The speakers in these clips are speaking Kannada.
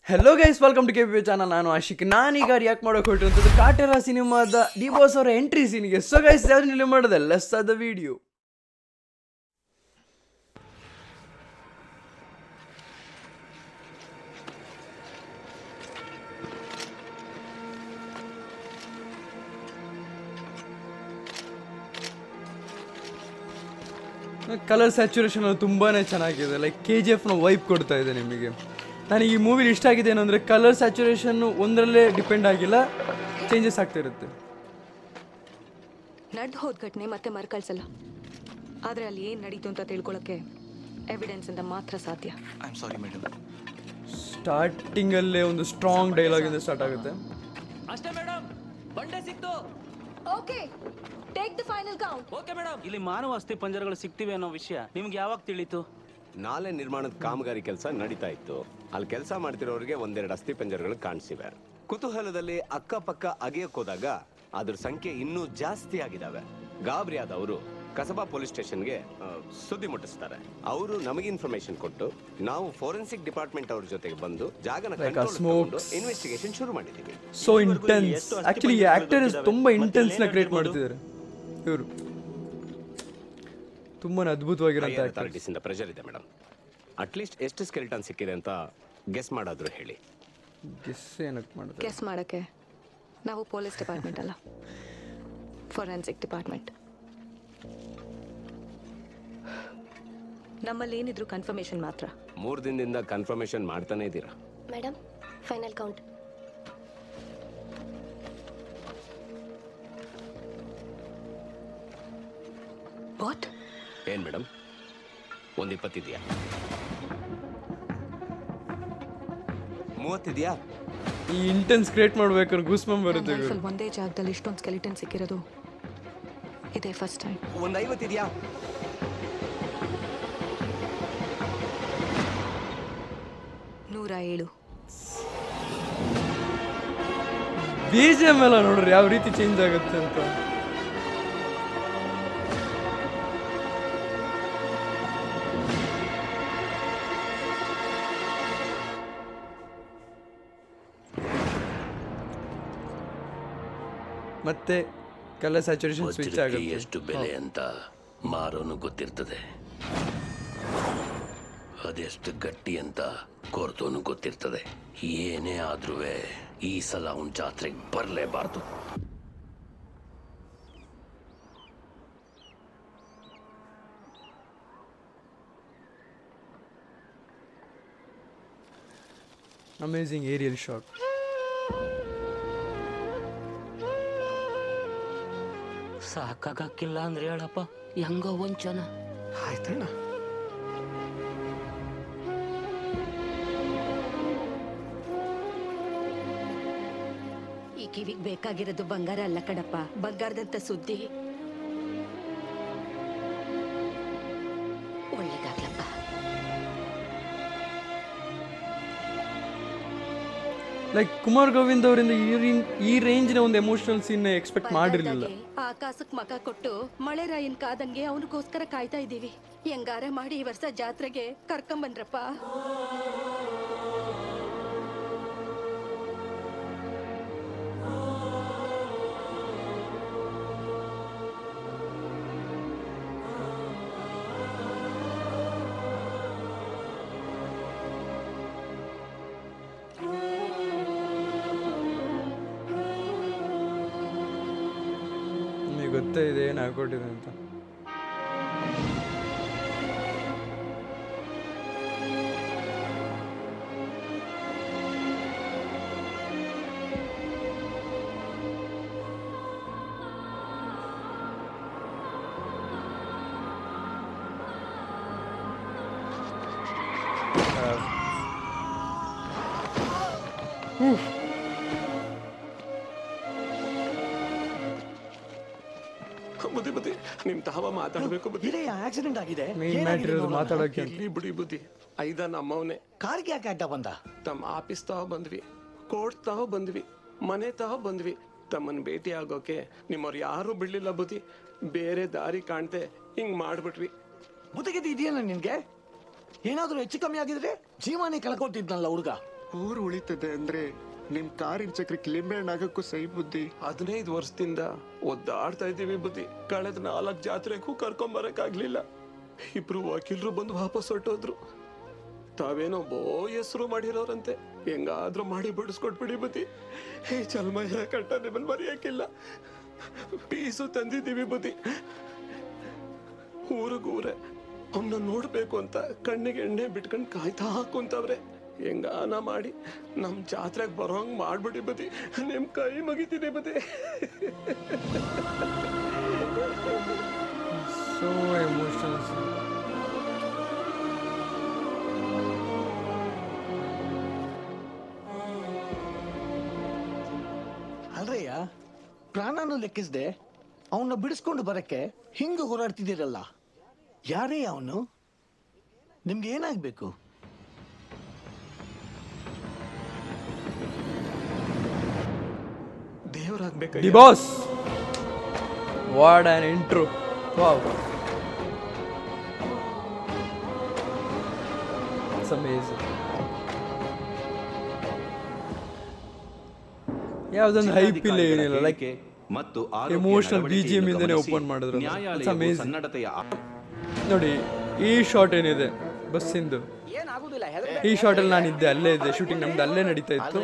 Hello guys, welcome to KP channel. ನಾನು ಆಶಿಕ್. ನಾನೀಗ ರಿಯಾಕ್ಟ್ ಮಾಡೋಕೆ ಹೊರಟಿರುವಂಥದ್ದು ಕಾಟೇರ ಸಿನಿಮಾದ ಡಿ ಬಾಸ್ ಅವರ ಎಂಟ್ರಿ ಸೀನ್ಗೆ. ಸೊ ಗೈಸ್, ಯಾವ್ದು ನೀವು ಮಾಡೋದೆ let's start the video. Colour saturation ತುಂಬಾ ಚೆನ್ನಾಗಿದೆ. ಲೈಕ್ KGFನ ವೈಬ್ ಕೊಡ್ತಾ ಇದೆ ನಿಮಗೆ. ನನಗೆ ಈ ಮೂವಿಲಿ ಇಷ್ಟ ಆಗಿದೆ ಏನಂದರೆ ಕಲರ್ ಸ್ಯಾಚುರೇಷನ್ನು ಒಂದರಲ್ಲೇ ಡಿಪೆಂಡ್ ಆಗಿಲ್ಲ, ಚೇಂಜಸ್ ಆಗ್ತಾ ಇರುತ್ತೆ. ನಡೆದು ಹೋದ ಘಟನೆ ಮತ್ತೆ ಮರುಕಳಿಸಲ್ಲ, ಆದರೆ ಅಲ್ಲಿ ಏನು ನಡೀತು ಅಂತ ತಿಳ್ಕೊಳ್ಳೋಕ್ಕೆ ಎವಿಡೆನ್ಸಿಂದ ಮಾತ್ರ ಸಾಧ್ಯ. ಸ್ಟಾರ್ಟಿಂಗಲ್ಲೇ ಒಂದು ಸ್ಟ್ರಾಂಗ್ ಡೈಲಾಗಿಂದ ಸ್ಟಾರ್ಟ್ ಆಗುತ್ತೆ. ಅಷ್ಟೇ ಮೇಡಮ್, ಬಂಡೆ ಸಿಕ್ತು. Okay, take the final count. Okay madam. ಇಲ್ಲಿ ಮಾನವ ಅಸ್ಥಿ ಪಂಜರಗಳು ಸಿಗ್ತಿವೆ ಅನ್ನೋ ವಿಷಯ ನಿಮ್ಗೆ ಯಾವಾಗ ತಿಳಿತು? ನಾಲೆ ನಿರ್ಮಾಣದ ಕಾಮಗಾರಿ ಕೆಲಸ ನಡೀತಾ ಇತ್ತು. ಅಲ್ಲಿ ಕೆಲಸ ಮಾಡ್ತಿರೋರಿಗೆ ಒಂದೆರಡು ಅಸ್ಥಿ ಪಂಜರಗಳು ಕಾಣಿಸಿವೆ. ಕುತೂಹಲದಲ್ಲಿ ಅಕ್ಕಪಕ್ಕ ಅಗೆಯಕ್ ಹೋದಾಗ ಅದ್ರ ಸಂಖ್ಯೆ ಇನ್ನೂ ಜಾಸ್ತಿ ಆಗಿದಾವೆ. ಗಾಬರಿ ಆದವರು ಕಸಬಾ ಪೊಲೀಸ್ ಸ್ಟೇಷನ್ಗೆ ಸುದ್ದಿ ಮುಟ್ಟಿಸ್ತಾರೆ. ಅವರು ನಮಗೆ ಇನ್ಫಾರ್ಮೇಶನ್ ಕೊಟ್ಟು ನಾವು ಫೋರೆನ್ಸಿಕ್ ಡಿಪಾರ್ಟ್ಮೆಂಟ್ ಅವ್ರ ಜೊತೆಗೆ ಬಂದು ಜಾಗನ ಇನ್ವೆಸ್ಟಿಗೇಷನ್ ಶುರು ಮಾಡಿದ್ದೀವಿ. So intense. ಆಕ್ಚುಲಿ ಆಕ್ಟರ್ ತುಂಬಾ ಇಂಟೆನ್ಸ್ ನ ಕ್ರಿಯೇಟ್ ಮಾಡ್ತಿದ್ದಾರೆ ಇವರು. ತುಂಬಾ ಅದ್ಭುತವಾಗಿರೋ ಅಥಾರಿಟೀಸ್ ಇಂದ ಪ್ರೆಷರ್ ಇದೆ ಮೇಡಮ್. ಅಟ್ಲೀಸ್ಟ್ ಎಷ್ಟು ಸ್ಕೆಲಿಟನ್ ಸಿಕ್ಕಿದೆ ಅಂತ ಗೆಸ್ ಮಾಡಾದ್ರು ಹೇಳಿ. ಗೆಸ್ ಮಾಡಕ್ಕೆ ನಾವು ಪೊಲೀಸ್ ಡಿಪಾರ್ಟ್ಮೆಂಟ್ ಅಲ್ಲ, ಫೋರೆನ್ಸಿಕ್ ಡಿಪಾರ್ಟ್ಮೆಂಟ್. ನಮ್ಮಲ್ಲಿ ಏನಿದ್ರು ಕನ್ಫರ್ಮೇಶನ್ ಮಾತ್ರ. 3 ದಿನದಿಂದ ಕನ್ಫರ್ಮೇಶನ್ ಮಾಡ್ತಾನೆ ಇದ್ದೀರಾ ಮೇಡಮ್. Final count. ವಾಟ್? ಏನ್ ಮೇಡಮ್, 120 ಇದೆಯಾ? 30 ಇದೆಯಾ? ಈ ಇಂಟೆನ್ಸ್ ಕ್ರಿಯೇಟ್ ಮಾಡ್ಬೇಕಾದ್ರೆ ಗೂಸ್ಬಂಪ್ ಬರುತ್ತೆ. ಒಂದೇ ಜಾಗದಲ್ಲಿ ಇಷ್ಟೊಂದು ಸ್ಕೆಲಿಟನ್ ಸಿಕ್ಕಿರೋದು ಇದೇ ಫಸ್ಟ್ ಟೈಮ್. 150 ಇದೆಯಾ? 107. BGM ಎಲ್ಲ ನೋಡ್ರಿ ಯಾವ ರೀತಿ ಚೇಂಜ್ ಆಗುತ್ತೆ ಅಂತ. ಮತ್ತೆ ಕಲರ್ ಸ್ಯಾಚುರೇಷನ್ ಸ್ವಿಚ್ ಆಗುತ್ತೆ. ಎಷ್ಟು ಬೆಲೆ ಅಂತ ಮಾರೋನು ಗೊತ್ತಿರ್ತದೆ, ಅದೆಷ್ಟು ಗಟ್ಟಿ ಅಂತ ಕೊರ್ತೋನು ಗೊತ್ತಿರ್ತದೆ. ಏನೇ ಆದ್ರೂ ಈ ಸಲ ಅವನ ಜಾತ್ರೆಗೆ ಬರಲೇಬಾರ್ದು. Amazing aerial shot. ಸಾಕಾಗಕ್ಕಿಲ್ಲ ಅಂದ್ರೆ ಹೇಳಪ್ಪ, ಹೆಂಗ ವಂಚನ ಆಯ್ತಣ್ಣ. ಈ ಕಿವಿಗೆ ಬೇಕಾಗಿರೋದು ಬಂಗಾರ ಅಲ್ಲ ಕಣಪ್ಪ, ಬಂಗಾರದಂತ ಸುದ್ದಿ. ಒಳ್ಳೇದಾಗ್ಲಪ್ಪ. ಲೈಕ್ ಕುಮಾರ್ ಗೋವಿಂದ್ ಅವರಿಂದ ಈ ರೇಂಜ್ನ ಒಂದು ಎಮೋಷನಲ್ ಸೀನ್ ಎಕ್ಸ್ಪೆಕ್ಟ್ ಮಾಡಿರಲಿಲ್ಲ. ಆಕಾಶಕ್ಕೆ ಮಕ ಕೊಟ್ಟು ಮಳೆ ರಾಯನ್ ಕಾದಂಗೆ ಅವನಿಗೋಸ್ಕರ ಕಾಯ್ತಾ ಇದ್ದೀವಿ. ಹೆಂಗಾರ ಮಾಡಿ ಈ ವರ್ಷ ಜಾತ್ರೆಗೆ ಕರ್ಕೊಂಬಂದ್ರಪ್ಪ. ಗೊತ್ತೇ ಇದೆ ಏನು ಹಾಕೊಟ್ಟಿದೆ ಅಂತ. ಬುದ್ಧಿ ನಿಮ್ ತಾವ ಮಾತಾಡ್ಬೇಕು. ಆಕ್ಸಿಡೆಂಟ್ ಆಗಿದೆ, ಮಾತಾಡಕ್ಕೆ ಬಿಡಿ ಬುದ್ಧಿ. ಐದ ನಮ್ಮವನೇ ಕಾರ್ಗೆ ಯಾಕೆ ಅಡ್ಡ ಬಂದ? ತಮ್ಮ ಆಫೀಸ್ ತಾವ ಬಂದ್ವಿ, ಕೋರ್ಟ್ ತಾವ ಬಂದ್ವಿ, ಮನೆ ತಾವ ಬಂದ್ವಿ. ತಮ್ಮನ್ ಭೇಟಿ ಆಗೋಕೆ ನಿಮ್ಮವ್ರು ಯಾರು ಬಿಡ್ಲಿಲ್ಲ ಬುದ್ಧಿ. ಬೇರೆ ದಾರಿ ಕಾಣ್ತೆ ಹಿಂಗ್ ಮಾಡ್ಬಿಟ್ವಿ. ಬುದ್ಧಿಗೆ ಇದೆಯಲ್ಲ ನಿನ್ಗೆ? ಏನಾದ್ರೂ ಹೆಚ್ಚು ಕಮ್ಮಿ ಆಗಿದ್ರೆ ಜೀವನೇ ಕಳ್ಕೊತಿದ್ನಲ್ಲ ಹುಡುಗ. ಊರು ಉಳಿತದೆ ಅಂದ್ರೆ ನಿಮ್ ಕಾರಿನ ಚಕ್ರಕ್ಕೆ ಲಿಂಬೆ ಹಣ್ಣು ಆಗಕ್ಕೂ ಸೈ ಬುದ್ಧಿ. 15 ವರ್ಷದಿಂದ ಒದ್ದಾಡ್ತಾ ಇದ್ದೀವಿ ಬುದ್ಧಿ. ಕಳೆದ 4 ಜಾತ್ರೆಗೂ ಕರ್ಕೊಂಬರಕ್ಕಾಗ್ಲಿಲ್ಲ. ಇಬ್ರು ವಕೀಲರು ಬಂದು ವಾಪಸ್ ಹೊರಟೋದ್ರು. ತಾವೇನೋ ಬೋ ಹೆಸರು ಮಾಡಿರೋರಂತೆ. ಹೆಂಗಾದ್ರೂ ಮಾಡಿ ಬಿಡಿಸ್ಕೊಟ್ಬಿಡಿ ಬುದ್ಧಿ. ಈ ಚಲ್ಮಯ್ಯ ಕಟ್ಟ ನಿಮ್ಮಲ್ಲಿ ಮರೆಯಕ್ಕಿಲ್ಲ. ಪೀಸು ತಂದಿದ್ದೀವಿ ಬುದ್ಧಿ. ಊರಿಗೂರೆ ಅವನ್ನ ನೋಡ್ಬೇಕು ಅಂತ ಕಣ್ಣಿಗೆ ಎಣ್ಣೆ ಬಿಟ್ಕೊಂಡು ಕಾಯ್ತಾ ಹಾಕುಂತವ್ರೆ. ಹೆಂಗಾನ ಮಾಡಿ ನಮ್ ಜಾತ್ರೆಗೆ ಬರೋಂಗ್ ಮಾಡ್ಬಿಡಿ ಬದಿ. ನಿಮ್ ಕೈ ಮುಗಿತೀನಿ ಬದಿ. So emotional. ಅಲ್ರಯ್ಯ, ಪ್ರಾಣನೂ ಲೆಕ್ಕಿಸ್ದೆ ಅವನ್ನ ಬಿಡಿಸ್ಕೊಂಡು ಬರಕ್ಕೆ ಹಿಂಗ ಹೋರಾಡ್ತಿದ್ದೀರಲ್ಲ, ಯಾರೇ ಅವನು? ನಿಮ್ಗೆ ಏನಾಗ್ಬೇಕು? ದೇವರಾಗ್ಬೇಕು. The boss, what an intro. Wow, it's amazing. ಯಾವ್ದೊಂದು ಹೈಪ್ ಇಲ್ಲ, ಏನಿಲ್ಲ. ಲೈಕ್ ಮತ್ತು ಎಮೋಷನಲ್ BGM ಇಂದನೇ ಓಪನ್ ಮಾಡಿದ್ರು. It's amazing. ನೋಡಿ ಈ ಶಾಟ್ ಏನಿದೆ ಬಸ್ಸಿಂದು, ಈ ಶಾರ್ಟಲ್ಲಿ ನಾನು ಇದ್ದೆ, ಅಲ್ಲೇ ಇದ್ದೆ. ಶೂಟಿಂಗ್ ನಮ್ದು ಅಲ್ಲೇ ನಡೀತಾ ಇತ್ತು.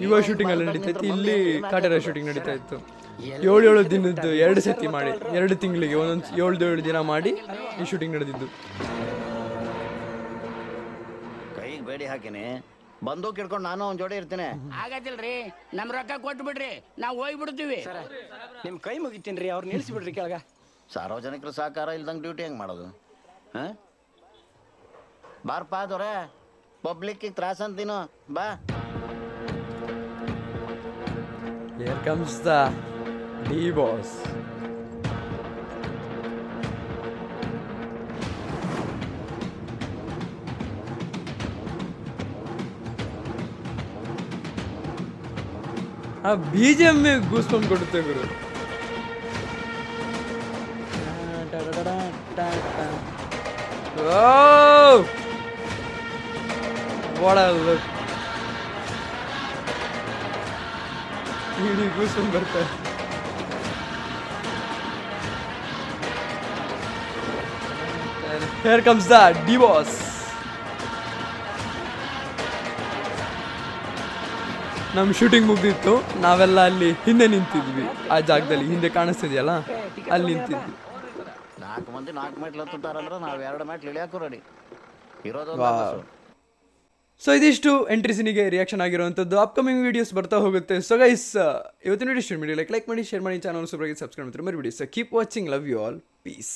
ಇವಾಗ ಶೂಟಿಂಗ್ ಅಲ್ಲೇ ನಡೀತಾ ಇತ್ತು. ಇಲ್ಲಿ ಕಾಟೇರ ಶೂಟಿಂಗ್ ನಡೀತಾ ಇತ್ತು. 7 ದಿನದ್ದು 2 ಸತಿ ಮಾಡಿ, 2 ತಿಂಗಳಿಗೆ ಒಂದೊಂದು 7 ದಿನ ಮಾಡಿ ಈ ಶೂಟಿಂಗ್ ನಡೆದಿದ್ದು. ಕೈಗೆ ಬೇಡಿ ಹಾಕಿನಿ, ಬಂದೂಕ್ ಹಿಡ್ಕೊಂಡು ನಾನು ಅವ್ನ ಜೋಡಿ ಇರ್ತೀನಿ. ಆಗತ್ತಿಲ್ರಿ, ನಮ್ ರೊಕ್ಕ ಕೊಟ್ಟು ಬಿಡ್ರಿ, ನಾವು ಹೋಗ್ಬಿಡ್ತೀವಿ. ನಿಮ್ ಕೈ ಮುಗಿತೀನ್ರಿ, ಅವ್ರು ನಿಲ್ಸಿಬಿಡ್ರಿ ಕೆಳಗ. ಸಾರ್ವಜನಿಕರು ಸಹಕಾರ ಇಲ್ದಂಗೆ ಡ್ಯೂಟಿ ಹೆಂಗ್ ಮಾಡೋದು? ಬಾರ್ಪ ದೊರೆ, ಪಬ್ಲಿಕ್ಕಿಗೆ ತ್ರಾಸ ಅಂತೀನು, ಬಾ. Here comes the D-Boss. ಆ BGM ಗೂಸ್ಬಂಪ್ ಕೊಡುತ್ತೆ ಗುರು. Oh! What a look. ಗೂಸ್ಬಂಪ್ ಬರ್ತಾರೆ. Here comes the D-Boss. ನಮ್ಮ ಶೂಟಿಂಗ್ ಮುಗ್ದಿತ್ತು, ನಾವೆಲ್ಲ ಅಲ್ಲಿ ಹಿಂದೆ ನಿಂತಿದ್ವಿ. ಆ ಜಾಗದಲ್ಲಿ ಹಿಂದೆ ಕಾಣಿಸ್ತಿದ್ಯಲ್ಲ, ಅಲ್ಲಿ ನಿಂತಿದ್ವಿ. 4 ಮಂದಿ 4 ಮೆಟ್ಲು ಹತ್ತುತ್ತಾರಂದ್ರೆ ನಾವು 2 ಮೆಟ್ಲು ಇಳಿಯಾಕು ರೆಡಿ ಇರೋದು. ಸೊ ಇದಿಷ್ಟು ಎಂಟ್ರಿಸಿನಿಗೆ ರಿಯಾಕ್ಷನ್ ಆಗಿರುವಂಥದ್ದು. ಅಪ್ಕಮಿಂಗ್ ವೀಡಿಯೋಸ್ ಬರ್ತಾ ಹೋಗುತ್ತೆ. ಸೊ ಗೈಸ್, ಇವತ್ತಿನ ವಿಡಿಯೋ ಲೈಕ್ ಮಾಡಿ, ಶೇರ್ ಮಾಡಿ, ಚಾನಲ್ ಸಬ್ಸ್ಕ್ರೈಬ್ ಮಾಡ್ತಾರೆ ಮರಿಬೇಡಿ. So keep watching, love you all, piece.